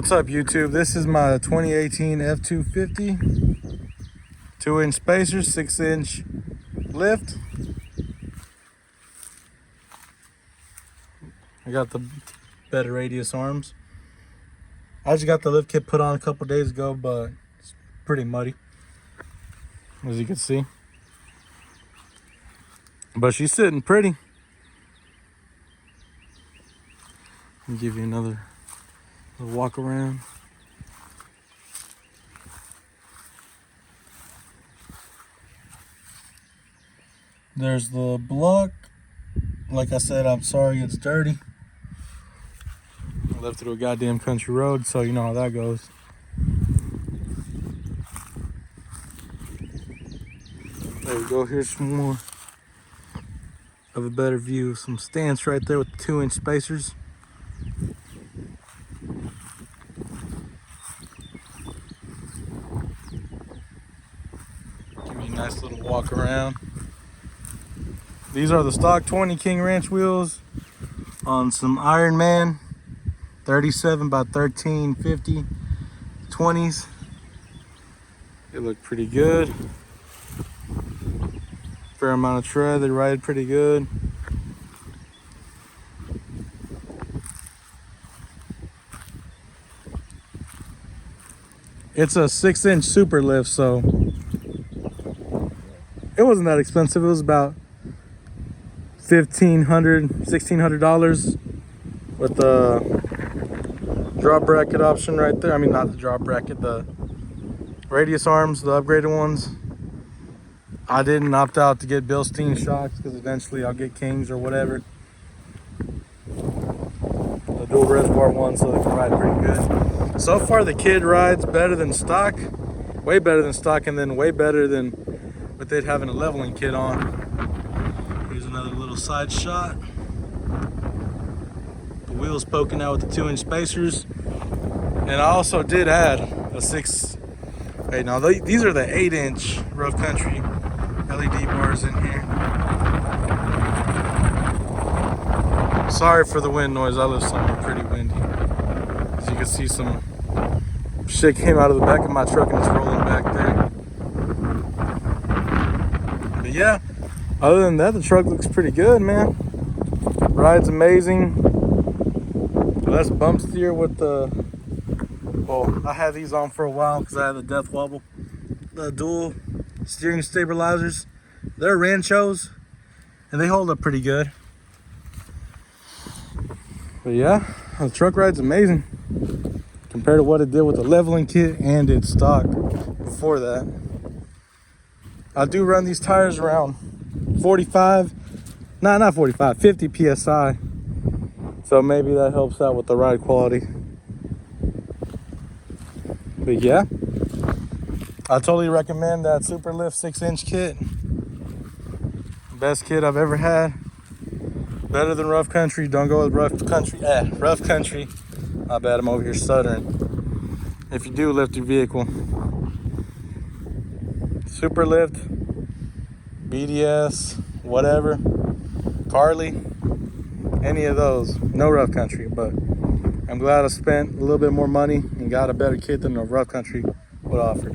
What's up, YouTube? This is my 2018 F250, 2-inch spacer, 6-inch lift. I got the better radius arms. I just got the lift kit put on a couple days ago, but it's pretty muddy, as you can see. But she's sitting pretty. I'll give you another little walk around. There's the block. Like I said, I'm sorry it's dirty. I left through a goddamn country road, so you know how that goes. There we go. Here's some more of a better view. Some stance right there with the 2-inch spacers. Give me a nice little walk around. These are the stock 20 King Ranch wheels on some Iron Man 37 by 1350 20s. They look pretty good. Fair amount of tread. They ride pretty good. It's a 6-inch super lift, so it wasn't that expensive. It was about $1,600 with the drop bracket option right there. I mean, not the drop bracket, the radius arms, the upgraded ones. I didn't opt out to get Bilstein shocks because eventually I'll get Kings or whatever. The dual reservoir ones, so they can ride pretty good. So far the kid rides better than stock, way better than stock, and then way better than what they'd having a leveling kit on. Here's another little side shot. The wheels poking out with the 2-inch spacers. And I also did add a 6. Hey, now these are the 8-inch rough country LED bars in here. Sorry for the wind noise. I live somewhere pretty windy. As you can see, some shit came out of the back of my truck and it's rolling back there. But yeah, other than that, the truck looks pretty good, man. Rides amazing. Less bump steer with the, well, I had these on for a while because I had the death wobble. The dual steering stabilizers. They're Ranchos and they hold up pretty good. But yeah, the truck ride's amazing compared to what it did with the leveling kit and its stock before that. I do run these tires around 45, not 45, 50 PSI. So maybe that helps out with the ride quality. But yeah, I totally recommend that Super Lift 6-inch kit. Best kit I've ever had. Better than rough country. Don't go with rough country. Rough country. My bad, I'm over here stuttering. If you do lift your vehicle, Super Lift, BDS, whatever, Carly, any of those. No rough country, but I'm glad I spent a little bit more money and got a better kit than the rough country would offer.